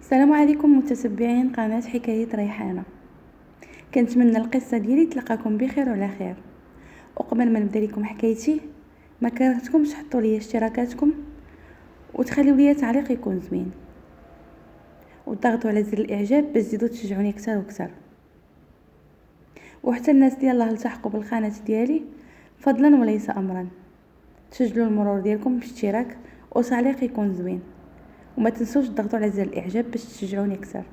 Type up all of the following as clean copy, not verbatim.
السلام عليكم متتبعين قناة حكاية ريحانة. كنتمنى القصة ديالي تلقاكم بخير وعلى خير. وقبل ما نبدا لكم حكايتي ما كرهتكمش تحطوا لي اشتراكاتكم وتخليوا لي تعليق يكون زوين وتضغطوا على زر الاعجاب باش تزيدوا تشجعوني اكثر واكثر. وحتى الناس اللي يلاه التحقوا بالقناة ديالي فضلا وليس امرا تسجلوا المرور ديالكم باشتراك وتعليق يكون زوين، وما تنسوش تضغطوا على زر الاعجاب باش تشجعوني اكثر.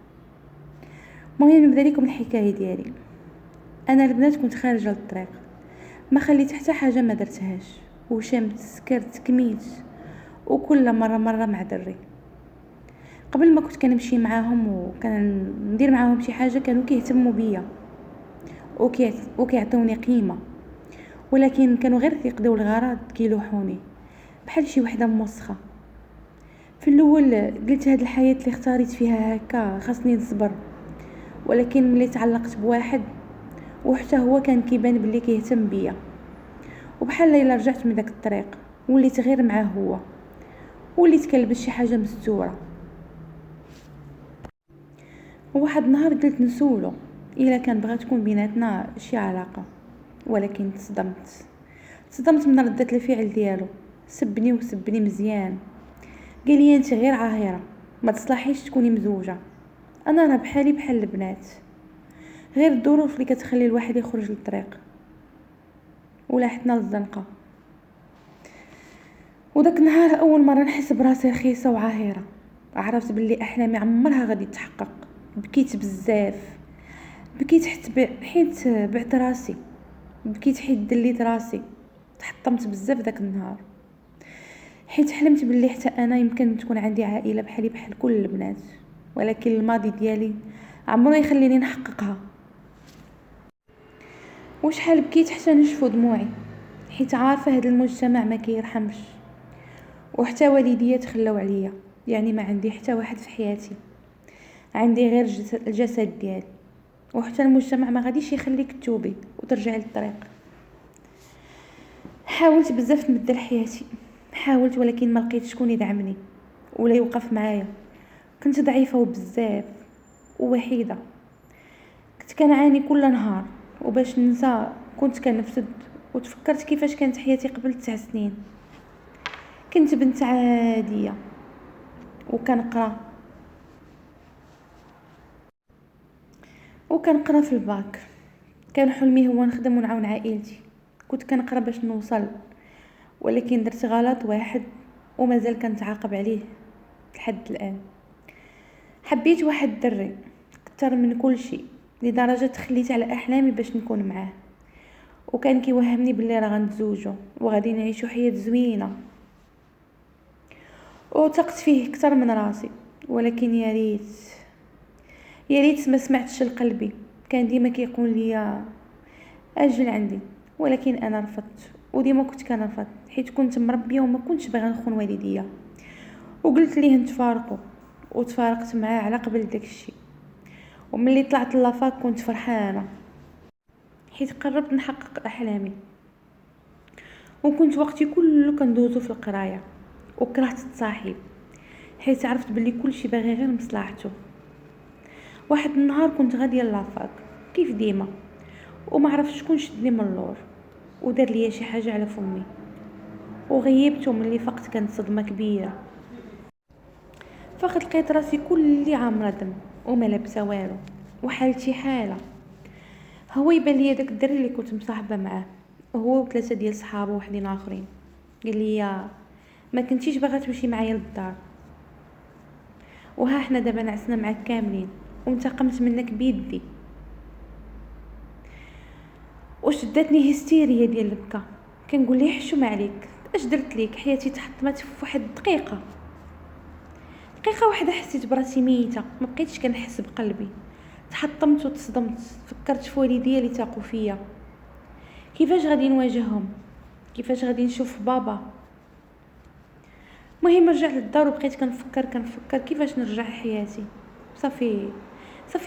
المهم نبدا لكم الحكايه ديالي. انا البنات كنت خارجه للطريق، ما خليت حتى حاجه ما درتهاش، وشمت سكرت كميت وكل مره مع دري. قبل ما كنت كنمشي معاهم وكان ندير معاهم شي حاجه كانوا كيهتموا بيا وكيعطوني قيمه، ولكن كانوا غير يقضيو الغرض كيلوحوني بحال شي وحده موسخه. في الاول قلت هاد الحياه اللي اختاريت فيها هكا خاصني نصبر، ولكن ملي تعلقت بواحد وحتى هو كان كيبان بلي كيهتم بيا، وبحال الا رجعت من داك الطريق وليت غير معاه هو، وليت كنلبس شي حاجه مستوره. وواحد النهار قلت نسولو الا كان بغا تكون بيناتنا شي علاقه، ولكن تصدمت من ردة الفعل ديالو. سبني مزيان، قال لي انت غير عاهره، ما تصلحيش تكوني مزوجه. انا راه بحالي بحال البنات، غير الظروف اللي كتخلي الواحد يخرج للطريق ولاحتنا للزنقه. وداك النهار اول مره نحس براسي رخيصه وعاهره، عرفت باللي احلامي عمرها غادي تحقق. بكيت بزاف، بكيت حيت بعت راسي، بكيت حيت دليت راسي. تحطمت بزاف داك النهار حيت حلمت باللي حتى انا يمكن تكون عندي عائله بحالي بحال كل البنات، ولكن الماضي ديالي عمرو يخليني نحققها. وشحال بكيت حتى نشفوا دموعي، حيت عارفه هذا المجتمع ما كيرحمش، وحتى والديا تخلاو عليا. يعني ما عندي حتى واحد في حياتي، عندي غير الجسد ديالي. وحتى المجتمع ما غاديش يخليك توبي وترجعي للطريق. حاولت بزاف نبدل حياتي، حاولت ولكن ما لقيت شكون يدعمني ولا يوقف معايا. كنت ضعيفه وبزاف ووحيده، كنت كنعاني كل نهار. وباش ننسى كنت كنفسد، وتفكرت كيفاش كانت حياتي قبل 9 سنين. كنت بنت عاديه وكنقرا في الباك. كان حلمي هو نخدم ونعاون عائلتي. كنت كنقرا باش نوصل، ولكن درت غلط واحد ومازال كنتعاقب عليه لحد الان. حبيت واحد دري اكثر من كل شيء، لدرجه تخليت على احلامي باش نكون معاه، وكان كيوهمني باللي راه غنتزوجو وغادي نعيشو حياه زوينه. وثقت فيه اكثر من راسي، ولكن يا ريت ما سمعتش لقلبي. كان ديما كيقول لي اجل عندي، ولكن انا رفضت. وديما كنت كنرفض حيت كنت مربيه وما كنتش باغا نخون والديا. وقلت ليه نتفارقوا، وتفارقت معاه على قبل داكشي. وملي طلعت لافاك كنت فرحانه حيت قربت نحقق احلامي، وكنت وقتي كله كندوزو في القرايه. وكرهت التصاحب حيت عرفت بلي كلشي باغي غير مصلحته. واحد النهار كنت غاديه لافاك كيف ديما، وما عرفتش شكون شدني من اللور ودار ليا شي حاجه على فمي، وغيبت. وملي فقت كانت صدمه كبيره. فقط لقيت راسي كلي عامره دم وما لابسه والو، وحالتي حاله. هو يبان ليا داك الدري اللي كنت مصاحبه معاه، هو وثلاثه ديال صحابه وحدين اخرين. قال لي ما كنتيش باغا تمشي معايا للدار، وها حنا دابا نعسنا معاك كاملين وانتقمت منك بيدي. وشدتني هستيريا ديال البكا. كنقول ليه حشوم عليك، اش درت ليك؟ حياتي تحطمت في واحد دقيقه واحده. حسيت براسي ميته، ما بقيتش كنحس بقلبي. تحطمت وتصدمت، فكرت في والديا اللي تاقوا فيا. كيفاش غادي نواجههم؟ كيفاش غادي نشوف بابا؟ مهم رجعت للدار وبقيت كنفكر كيفاش نرجع لحياتي. صافي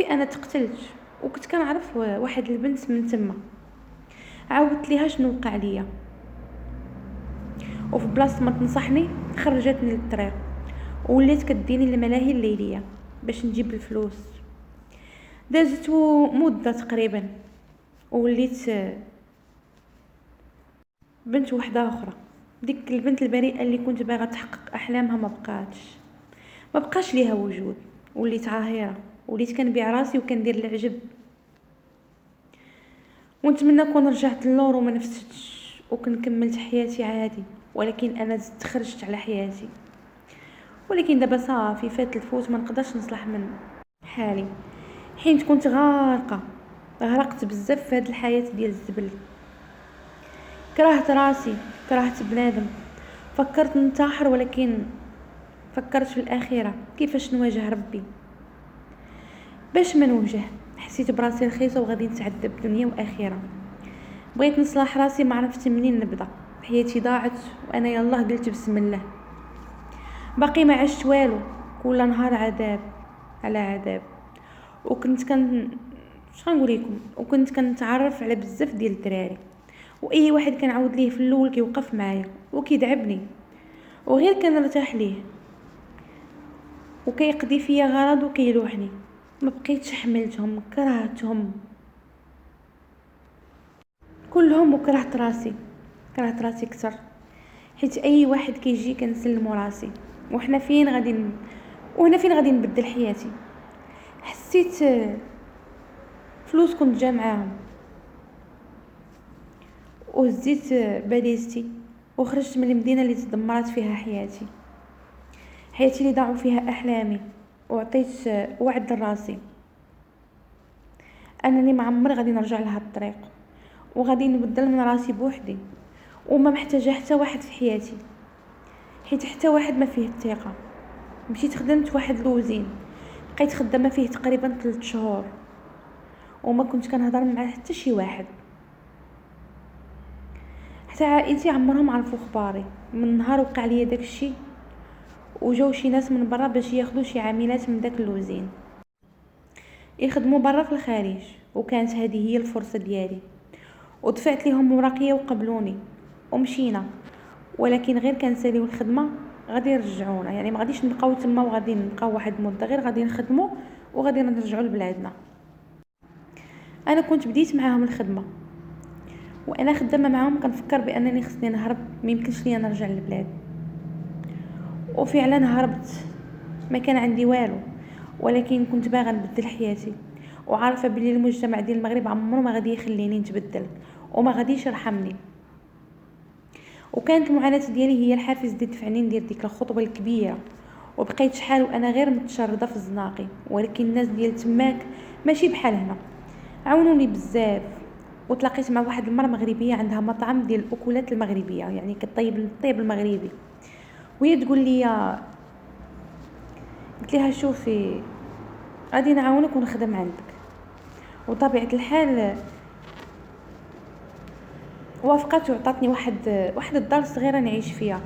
انا تقتلت. وكنت كنعرف واحد البنت من تما، عاودت ليها شنو وقع ليا، وفي بلاصه ما تنصحني خرجتني للطريق، وليت كديني الملاهي الليليه. باش نجيب الفلوس. دازت مده تقريبا ووليت بنت وحده اخرى. ديك البنت البريئه اللي كنت باغا تحقق احلامها ما بقاش ليها وجود. وليت عاهره، وليت كنبيع راسي وكندير العجب، ونتمنى كون رجعت للور وما نفستش وكن كملت حياتي عادي. ولكن انا زدت خرجت على حياتي. ولكن دابا صافي فات الفوت، ما نقدرش نصلح من حالي حين كنت غرقت بزاف في هاد الحياه ديال الزبل. كرهت راسي، كرهت بنادم، فكرت ننتحر، ولكن فكرت في الاخيره كيفاش نواجه ربي. باش ما نوجه، حسيت براسي رخيصه وغادي نتعذب دنيا واخره. بغيت نصلح راسي، ما عرفت منين نبدا. حياتي ضاعت وانا يلاه قلت بسم الله. باقي ما عشت والو، كل نهار عذاب على عذاب. وكنت شغنقول لكم، وكنت كنتعرف على بزاف ديال الدراري، واي واحد كنعاود ليه في الاول كيوقف معايا وكيدعبني وغير كنرتاح ليه وكيقضي فيا غرض وكيلوحني. ما بقيتش حملتهم، كرهتهم كلهم وكرهت راسي كتر. حيت اي واحد كيجي كنسلمو راسي. وهنا فين غادي نبدل حياتي. حسيت فلوس كنت جامعاهم وهزيت باليستي وخرجت من المدينه اللي تدمرت فيها حياتي اللي ضاعوا فيها احلامي. وعطيت وعد لراسي انني ما عمري غادي نرجع لهاد الطريق، وغادي نبدل من راسي بوحدي، وما محتاجه حتى واحد في حياتي، حيت حتى واحد ما فيه الثقه. مشيت خدمت واحد لوزين، بقيت خدامه فيه تقريبا 3 شهور وما كنت كنهضر مع حتى شي واحد. حتى عائلتي عمرهم عرفوا اخباري من نهار وقع لي داك الشيء. وجاو شي ناس من برا باش ياخذوا شي عاملات من داك اللوزين يخدموا برا في الخارج، وكانت هذه هي الفرصه ديالي. ودفعت ليهم ورقيه وقبلوني ومشينا. ولكن غير كنساليو الخدمه غادي يرجعونا، يعني ما غاديش نبقاو تما وغادي نبقاو واحد المده، غير غادي نخدموا وغادي نرجعوا لبلادنا. انا كنت بديت معاهم الخدمه وانا خدامه معاهم كنفكر بانني خصني نهرب، ما يمكنش ليا نرجع للبلاد. وفعلا هربت، ما كان عندي والو، ولكن كنت باغا نبدل حياتي وعارفه بلي المجتمع ديال المغرب عمره ما غادي يخليني نتبدل وما غاديش يرحمني. وكانت المعاناه ديالي هي الحافز اللي دفعني ندير ديك الخطوه الكبيره. وبقيت شحال وانا غير متشرده في الزناقي، ولكن الناس ديال تماك ماشي بحال هنا، عاونوني بزاف. وتلاقيت مع واحد المراه مغربيه عندها مطعم ديال الاكلات المغربيه، يعني كطيب الطيب المغربي. وهي تقول لي، قلت لها شوفي غادي نعاونك ونخدم عندك. وطبيعه الحال وافقت وعطاتني واحد الدار صغيره نعيش فيها.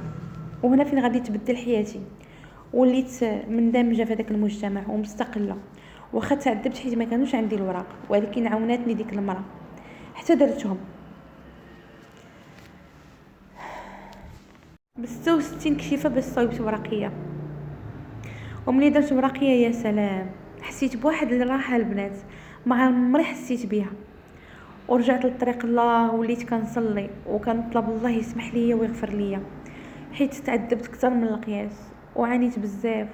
وهنا فين غادي تبدل حياتي، وليت مندمجه في هذاك المجتمع ومستقله. واخا تعذبت حيت ما كانوش عندي الوراق، ولكن عاوناتني ديك المراه حتى درتهم. ب66 كشيفه باش صايبت ورقيه. وملي درت ورقيه يا سلام، حسيت بواحد الراحه البنات ما عمري حسيت بها. ورجعت لطريق الله، وليت كنصلي وكنطلب الله يسمح لي ويغفر لي، حيت تعذبت اكثر من القياس وعانيت بزاف.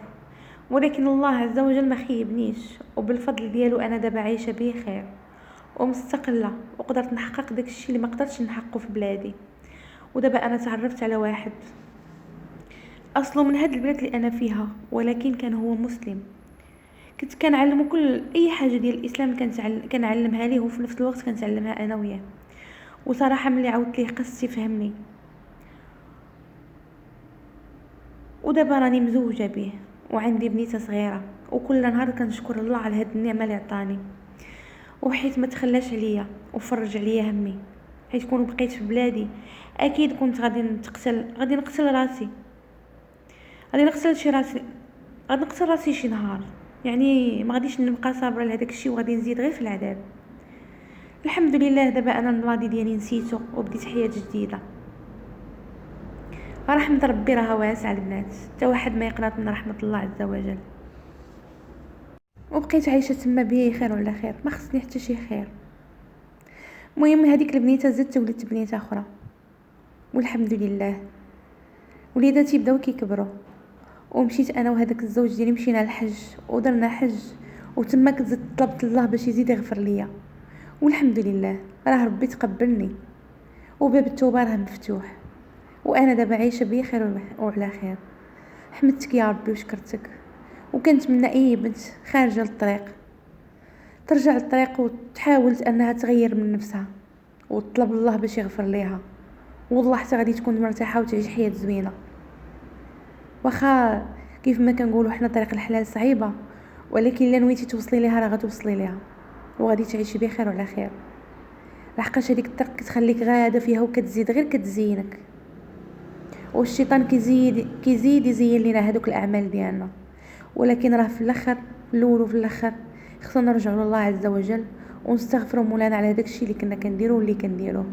ولكن الله عز وجل ما خيبنيش، وبالفضل ديالو انا دابا عايشه بخير ومستقله، وقدرت نحقق داك الشيء اللي ما قدرتش نحققه في بلادي. ودابا انا تعرفت على واحد اصله من هاد البلاد اللي انا فيها، ولكن كان هو مسلم. كنت كنعلمه كل اي حاجه ديال الاسلام، كنعلمها ليه وفي نفس الوقت كنتعلمها انا وياه. وصراحه ملي عاودت ليه قصتي فهمني. ودابا راني مزوجه به وعندي بنيته صغيره، وكل نهار كنشكر الله على هاد النعمه اللي عطاني، وحيت ما تخلاش عليا وفرج عليا همي. حيت كون بقيت في بلادي اكيد كنت غادي نقتل راسي، غادي نقتل راسي شي نهار. يعني ما غاديش نبقى صابره لهداك الشيء وغادي نزيد غير في العذاب. الحمد لله دابا انا الماضي ديالي نسيته وبديت حياه جديده. رحمه ربي راها واسعه البنات، حتى واحد ما يقنط من رحمه الله عز وجل. وبقيت عايشه تما بخير وعلى خير، ما خصني حتى شي خير. المهم هذيك البنيته زدت ولات بنيته اخرى، والحمد لله وليداتي بداو كيكبروا. ومشيت انا وهذاك الزوج ديالي مشينا للحج ودرنا حج، وتما زدت طلبت الله باش يزيد يغفر ليا، والحمد لله راه ربي تقبلني وباب التوبه راه مفتوح، وانا دابا عايشه بخير وعلى خير. حمدتك يا ربي وشكرتك. وكنتمنى اي بنت خارجه للطريق ترجع للطريق وتحاول انها تغير من نفسها وتطلب الله باش يغفر ليها، والله حتى غادي تكون مرتاحه وتعيش حياه زوينه. واخا كيف ما كنقولوا حنا طريق الحلال صعيبه، ولكن الا نويتي توصلي ليها راه غتوصلي ليها وغادي تعيشي بخير وعلى خير. لحقاش هذيك الطريق كتخليك غاده فيها وكتزيد غير كتزينك، والشيطان كيزيد يزين لنا هذوك الاعمال ديالنا. ولكن راه في الاخر، في الاول وفي الاخر، خصنا نرجعوا لله عز وجل ونستغفروا مولانا على داك الشيء اللي كنا كنديروه واللي كنديروه.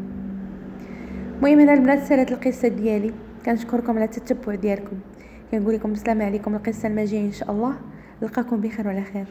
المهم هنا البنات سالت القصه ديالي، كنشكركم على التتبع ديالكم، كنقول لكم السلام عليكم. القصه الماجيه ان شاء الله نلقاكم بخير وعلى خير.